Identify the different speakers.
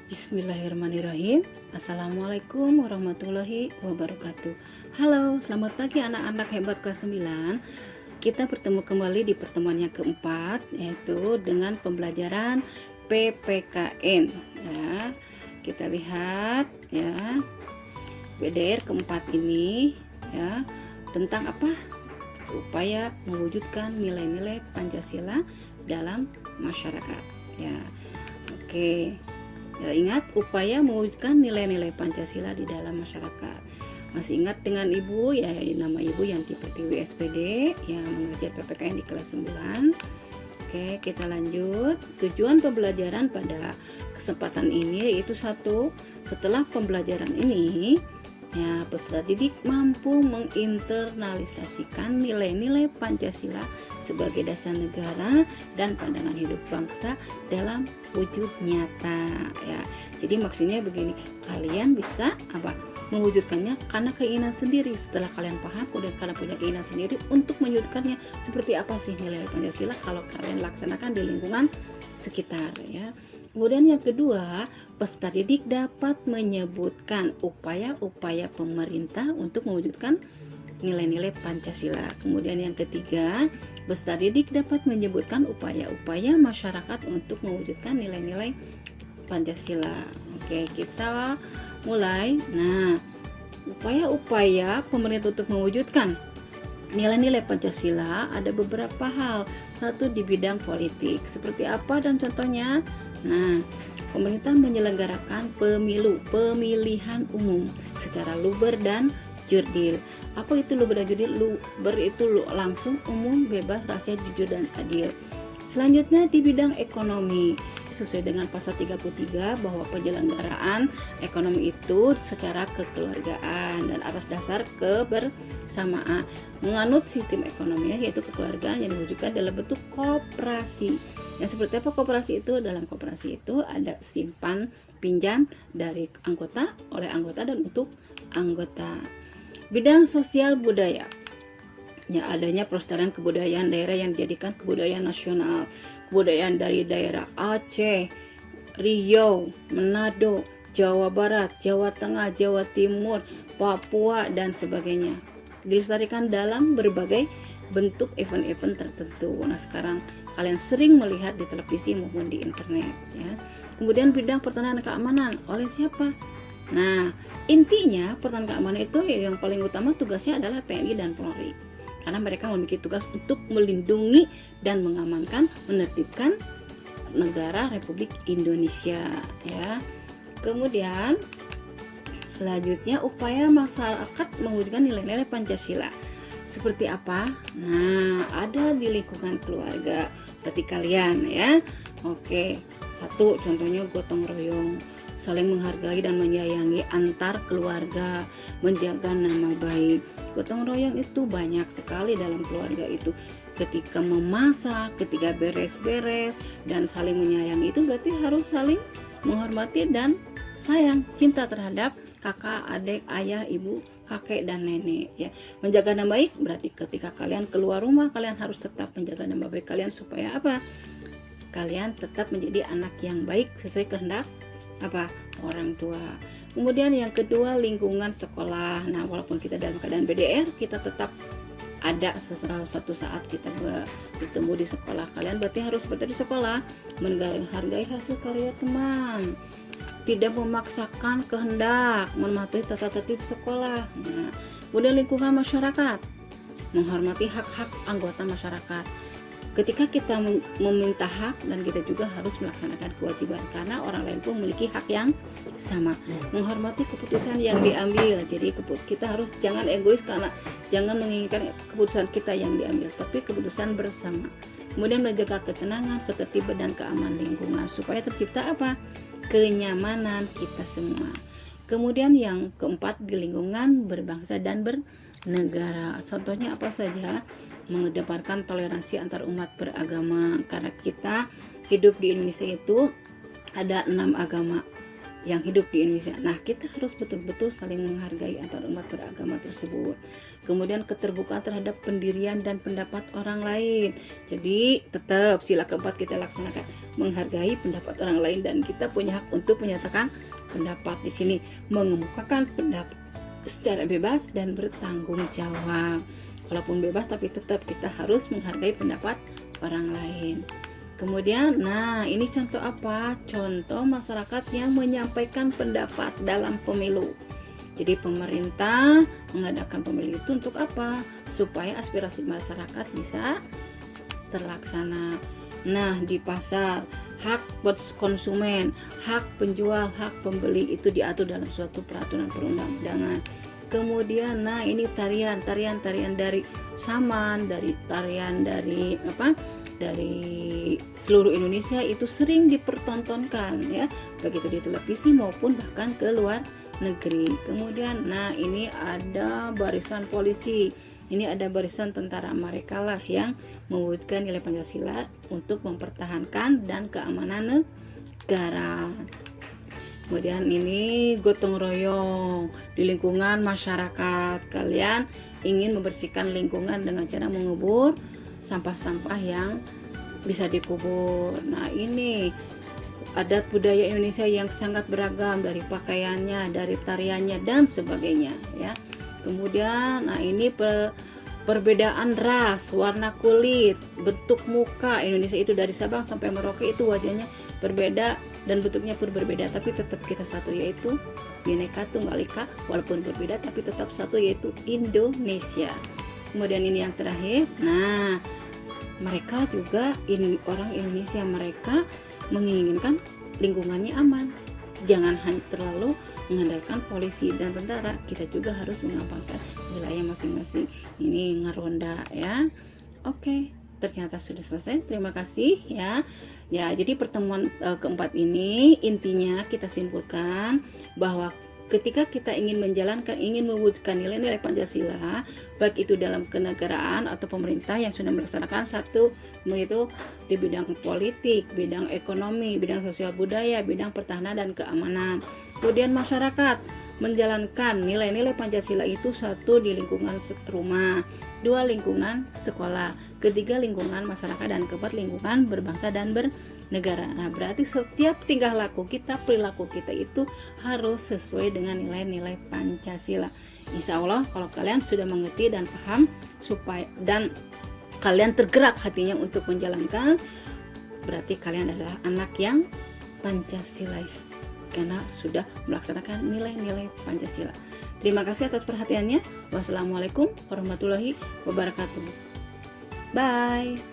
Speaker 1: Bismillahirrahmanirrahim. Assalamualaikum warahmatullahi wabarakatuh. Halo, selamat pagi anak-anak hebat kelas 9. Kita bertemu kembali di pertemuan yang keempat, yaitu dengan pembelajaran PPKN ya. Kita lihat ya, PDR keempat ini ya, tentang apa? Upaya mewujudkan nilai-nilai Pancasila dalam masyarakat ya. Oke. Ya, ingat upaya mewujudkan nilai-nilai Pancasila di dalam masyarakat. Masih ingat dengan ibu ya, nama ibu Yanti Pertiwi SPD yang mengajar PPKN di kelas 9. Oke, kita lanjut. Tujuan pembelajaran pada kesempatan ini yaitu satu, setelah pembelajaran ini ya, peserta didik mampu menginternalisasikan nilai-nilai Pancasila sebagai dasar negara dan pandangan hidup bangsa dalam wujud nyata ya. Jadi maksudnya begini, kalian bisa mewujudkannya karena keinginan sendiri. Setelah kalian paham, udah kalian punya keinginan sendiri untuk mewujudkannya. Seperti apa sih nilai Pancasila kalau kalian laksanakan di lingkungan sekitar ya. Kemudian yang kedua, peserta didik dapat menyebutkan upaya-upaya pemerintah untuk mewujudkan nilai-nilai Pancasila. Kemudian yang ketiga, peserta didik dapat menyebutkan upaya-upaya masyarakat untuk mewujudkan nilai-nilai Pancasila. Oke, kita mulai. Nah, upaya-upaya pemerintah untuk mewujudkan nilai-nilai Pancasila ada beberapa hal. Satu, di bidang politik. Seperti apa dan contohnya? Nah, pemerintah menyelenggarakan pemilihan umum secara luber dan jurdil. Apa itu luber dan jurdil? Luber itu langsung, umum, bebas, rahasia, jujur, dan adil. Selanjutnya di bidang ekonomi, sesuai dengan pasal 33 bahwa penyelenggaraan ekonomi itu secara kekeluargaan dan atas dasar kebersamaan, menganut sistem ekonomi yaitu kekeluargaan yang diwujudkan dalam bentuk koperasi. Yang seperti apa koperasi itu? Dalam koperasi itu ada simpan pinjam dari anggota, oleh anggota, dan untuk anggota. Bidang sosial budaya ya, adanya pelestarian kebudayaan daerah yang dijadikan kebudayaan nasional. Kebudayaan dari daerah Aceh, Riau, Manado, Jawa Barat, Jawa Tengah, Jawa Timur, Papua, dan sebagainya dilestarikan dalam berbagai bentuk event-event tertentu. Nah, sekarang kalian sering melihat di televisi maupun di internet ya. Kemudian bidang pertahanan dan keamanan oleh siapa? Nah, intinya pertahanan keamanan itu yang paling utama tugasnya adalah TNI dan Polri. Karena mereka memiliki tugas untuk melindungi dan mengamankan, menertibkan negara Republik Indonesia ya. Kemudian selanjutnya upaya masyarakat mewujudkan nilai-nilai Pancasila. Seperti apa? Nah, ada di lingkungan keluarga. Berarti kalian ya. Oke, satu contohnya gotong royong, saling menghargai dan menyayangi antar keluarga, menjaga nama baik. Gotong royong itu banyak sekali dalam keluarga itu. Ketika memasak, ketika beres-beres dan saling menyayangi, itu berarti harus saling menghormati dan sayang, cinta terhadap kakak, adik, ayah, ibu, kakek, dan nenek ya. Menjaga nama baik berarti ketika kalian keluar rumah, kalian harus tetap menjaga nama baik kalian supaya apa? Kalian tetap menjadi anak yang baik sesuai kehendak orang tua. Kemudian yang kedua, lingkungan sekolah. Nah, walaupun kita dalam keadaan BDR, kita tetap ada suatu saat kita bertemu di sekolah. Kalian berarti harus berada di sekolah, menghargai hasil karya teman, tidak memaksakan kehendak, mematuhi tata tertib sekolah. Nah, kemudian lingkungan masyarakat, menghormati hak-hak anggota masyarakat. Ketika kita meminta hak, dan kita juga harus melaksanakan kewajiban karena orang lain pun memiliki hak yang sama. Menghormati keputusan yang diambil. Jadi kita harus jangan egois karena jangan menginginkan keputusan kita yang diambil, tapi keputusan bersama. Kemudian menjaga ketenangan, ketertiban, dan keamanan lingkungan supaya tercipta kenyamanan kita semua. Kemudian yang keempat, di lingkungan berbangsa dan bernegara. Contohnya apa saja? Mengedepankan toleransi antar umat beragama, karena kita hidup di Indonesia itu ada 6 agama yang hidup di Indonesia. Nah, kita harus betul-betul saling menghargai antar umat beragama tersebut. Kemudian keterbukaan terhadap pendirian dan pendapat orang lain. Jadi tetap sila keempat kita laksanakan, menghargai pendapat orang lain, dan kita punya hak untuk menyatakan pendapat. Di sini mengemukakan pendapat secara bebas dan bertanggung jawab. Walaupun bebas tapi tetap kita harus menghargai pendapat orang lain. Kemudian, nah ini contoh apa? Contoh masyarakat yang menyampaikan pendapat dalam pemilu. Jadi pemerintah mengadakan pemilu itu untuk apa? Supaya aspirasi masyarakat bisa terlaksana. Nah, di pasar, hak konsumen, hak penjual, hak pembeli itu diatur dalam suatu peraturan perundang-undangan. Kemudian, nah ini tarian dari Saman, dari tarian dari seluruh Indonesia itu sering dipertontonkan ya, baik itu di televisi maupun bahkan ke luar negeri. Kemudian, nah ini ada barisan polisi, ini ada barisan tentara mereka lah yang mewujudkan nilai Pancasila untuk mempertahankan dan keamanan negara. Kemudian ini gotong royong di lingkungan masyarakat. Kalian ingin membersihkan lingkungan dengan cara mengubur sampah-sampah yang bisa dikubur. Nah, ini adat budaya Indonesia yang sangat beragam, dari pakaiannya, dari tariannya dan sebagainya ya. Kemudian, nah ini perbedaan ras, warna kulit, bentuk muka. Indonesia itu dari Sabang sampai Merauke itu wajahnya berbeda dan bentuknya pun berbeda, tapi tetap kita satu, yaitu Bhinneka Tunggal Ika. Walaupun berbeda tapi tetap satu, yaitu Indonesia. Kemudian ini yang terakhir, nah mereka juga orang Indonesia, mereka menginginkan lingkungannya aman. Jangan hanya terlalu mengandalkan polisi dan tentara, kita juga harus mengamankan wilayah masing-masing. Ini ngeronda ya. Oke, ternyata sudah selesai. Terima kasih ya. Ya, jadi pertemuan keempat ini intinya kita simpulkan bahwa ketika kita ingin mewujudkan nilai-nilai Pancasila, baik itu dalam kenegaraan atau pemerintah yang sudah melaksanakan satu, yaitu di bidang politik, bidang ekonomi, bidang sosial budaya, bidang pertahanan dan keamanan. Kemudian masyarakat menjalankan nilai-nilai Pancasila itu, satu di lingkungan rumah, dua lingkungan sekolah, ketiga lingkungan masyarakat, dan keempat lingkungan berbangsa dan bernegara. Nah, berarti setiap tingkah laku kita, perilaku kita itu harus sesuai dengan nilai-nilai Pancasila. Insya Allah kalau kalian sudah mengerti dan paham, dan kalian tergerak hatinya untuk menjalankan, berarti kalian adalah anak yang Pancasilais, karena sudah melaksanakan nilai-nilai Pancasila. Terima kasih atas perhatiannya. Wassalamualaikum warahmatullahi wabarakatuh. Bye.